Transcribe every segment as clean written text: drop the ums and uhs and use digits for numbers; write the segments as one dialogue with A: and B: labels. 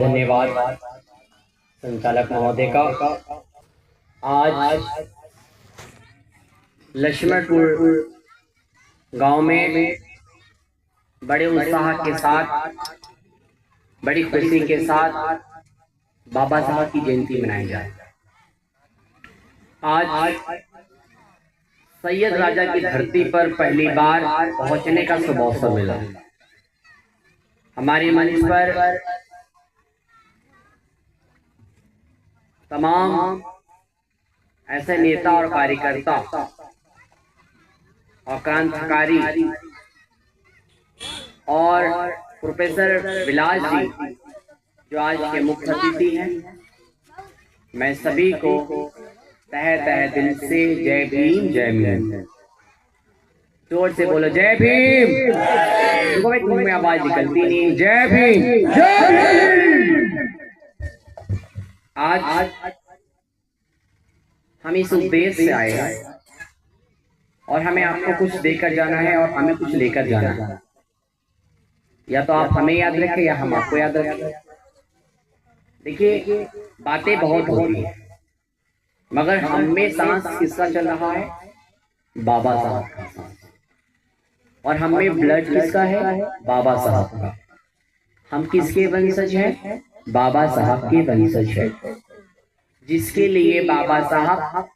A: धन्यवाद संचालक महोदय का। आज लक्ष्मणपुर गांव में बड़े उत्साह के साथ, बड़ी खुशी के साथ बाबा साहब की जयंती मनाई जाए। आज सैयद राजा की धरती पर पहली बार पहुंचने का शुभ अवसर मिला। हमारे मंच पर तमाम ऐसे नेता और कार्यकर्ता और क्रांतिकारी और प्रोफेसर विलास जी जो आज के मुख्य अतिथि हैं, मैं सभी को तहे तहे दिल से जय भीम जय भीम। जोर से बोलो जय भीम। देखो भाई, तुम में आवाज निकलती नहीं। जय भीम जय भीम। आज हम इस उद्देश्य से आए हैं और हमें आपको कुछ देकर जाना है और हमें कुछ लेकर जाना है। या तो आप हमें याद रखें या हम आपको याद रखें। देखिए, बातें बहुत होती हैं मगर हम में सांस किसका चल रहा है? बाबा साहब का सांस। और हम में ब्लड किसका है? बाबा साहब का। हम किसके वंशज हैं? बाबा साहब के वंशज है। जिसके लिए बाबा साहब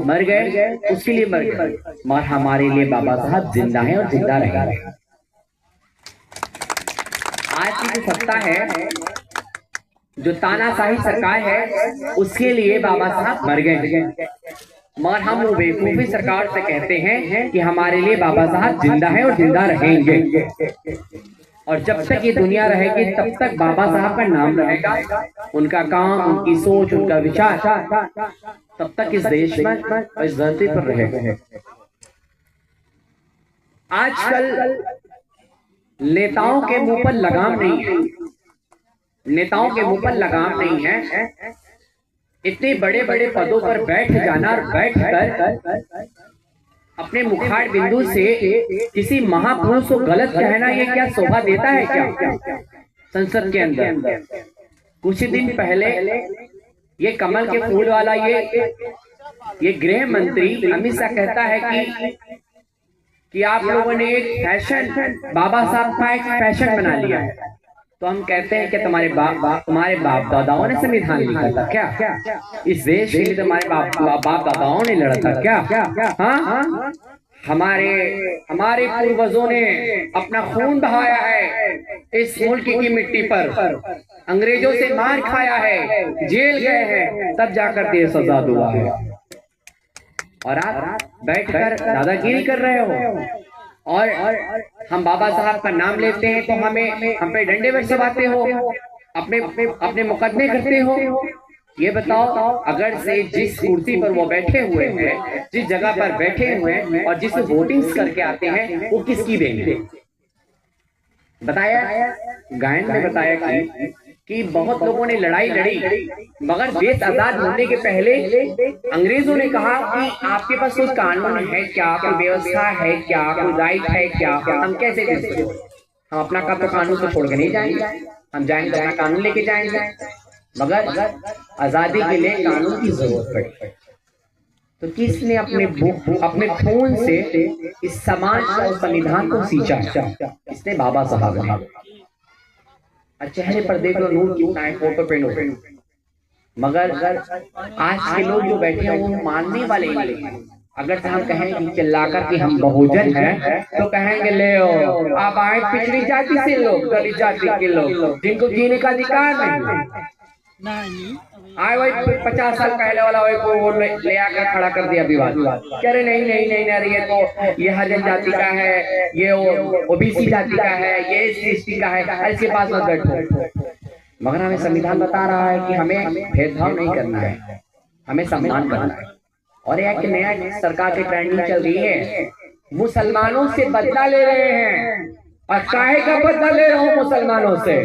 A: मर गए, उसके लिए मर गए, मगर हमारे लिए बाबा साहब जिंदा है और जिंदा रहेंगे। आज की जो सत्ता है, जो तानाशाही सरकार है, उसके लिए बाबा साहब मर गए, मगर हम वो बेवकूफी सरकार से कहते हैं कि हमारे लिए बाबा साहब जिंदा है और जिंदा रहेंगे। और जब तक ये दुनिया रहेगी तब तक बाबा साहब का नाम रहेगा, उनका काम, उनकी सोच, उनका विचार तब तक इस देश में और इस धरती पर रहेगा। आजकल नेताओं के मुंह पर लगाम नहीं है, नेताओं के मुंह पर लगाम नहीं है। इतने बड़े बड़े पदों पर बैठ जाना और बैठकर अपने मुखार बिंदु से किसी महापुरुष को गलत कहना, ये क्या शोभा देता है क्या संसद के अंदर? कुछ दिन पहले ये कमल के फूल वाला ये गृह मंत्री अमित शाह कहता है कि आप लोगों ने एक फैशन, बाबा साहब का एक फैशन बना लिया है। तो हम कहते हैं कि तुम्हारे बाप दादाओं ने संविधान लिखा था क्या? इस देश के लिए तुम्हारे बाप दादाओं ने लड़ा था क्या? हाँ, हमारे पूर्वजों ने अपना खून बहाया है इस मुल्क की मिट्टी पर, अंग्रेजों से मार खाया है, जेल गए हैं, तब जाकर देश आजाद हुआ है। और आप बैठकर दादागिरी कर रहे हो और हम बाबा साहब का नाम लेते हैं तो हम पे डंडे बरसाते हो, अपने मुकदमे करते हो। ये बताओ, अगर से जिस कुर्सी पर वो बैठे हुए हैं, जिस जगह पर बैठे हुए हैं और जिस वोटिंग्स करके आते हैं, वो किसकी देंगे? बताया, गायन में बताया कि बहुत लोगों ने लड़ाई लड़ी, मगर देश आजाद होने के पहले अंग्रेजों ने कहा कि आपके पास कोई कानून है क्या, कोई व्यवस्था है क्या, कोई राइट है क्या? हम कैसे दे सकते? हम अपना का तो कानून तो छोड़ के नहीं जाएंगे, हम जाएंगे तो अपना कानून लेके जाएंगे। मगर आजादी के लिए कानून की जरूरत पड़ी तो किसने अपने खून से इस समाज और संविधान को सींचा? इसने बाबा साहब ने। चेहरे पर देख लो नूर कितना है, फोटो पे नूर, मगर आज के लोग जो बैठे हैं वो मानने वाले नहीं हैं। अगर हम कहें चिल्लाकर कि हम बहुजन हैं तो कहेंगे ले आप आए पिछड़ी जाति से लोग, दलित जाति के लोग जिनको जीने का अधिकार नहीं आए, वही 50 साल पहले वाला वही को वो ले आकर खड़ा कर दिया विवाद। कह रहे नहीं नहीं नहीं नहीं, ये तो ये हरिजन जाति का है, ये ओबीसी जाति का है, ये एसटी का है, इसके पास मत बैठो। मगर हमें संविधान बता रहा है कि हमें भेदभाव नहीं करना है, हमें सम्मान करना है। और एक नया सरकार की ट्रेंडिंग चल रही है, मुसलमानों से बदला ले रहे हैं। और काहे का बदला ले रहा हूँ मुसलमानों से?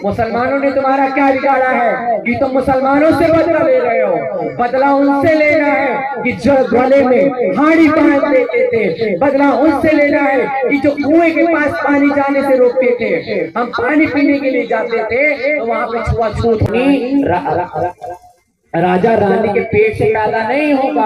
A: मुसलमानों ने तुम्हारा क्या बिगाड़ा है कि तुम मुसलमानों से बदला ले रहे हो? बदला उनसे लेना है कि जो गले में हाड़ी बांध देते थे, बदला उनसे लेना है कि जो कुएं के पास पानी जाने से रोकते थे। हम पानी पीने के लिए जाते थे तो वहां पे छुआछूत नहीं, राजा रानी के पेट से पैदा नहीं होगा,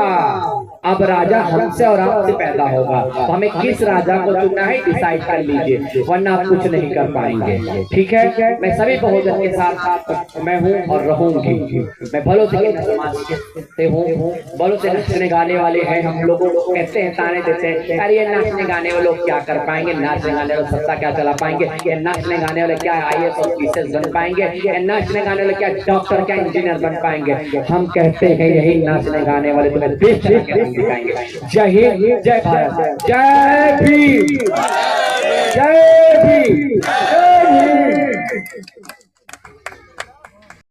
A: अब राजा हमसे और आपसे पैदा होगा। तो हमें किस राजा को चुनना है डिसाइड कर लीजिए, वरना आप कुछ नहीं कर पाएंगे। ठीक है, मैं सभी बहुजन के साथ मैं हूँ और रहूंगी। मैं भलो से हूँ, भलो से नचने गाने वाले हैं। हम लोगों को कहते हैं, ताने देते हैं, अरे ये नाचने गाने वाले लोग क्या कर पाएंगे, नाचने गाने वाले सत्ता क्या चला पाएंगे, ये नाचने गाने वाले क्या IAS और PCS बन पाएंगे, ये नाचने गाने वाले क्या डॉक्टर क्या इंजीनियर बन पाएंगे। हम कहते हैं यही नाचने गाने वाले तुम्हें देश चला के दिखाएंगे। जय हिंद, जय भारत, जय भीम, जय भीम, जय भीम।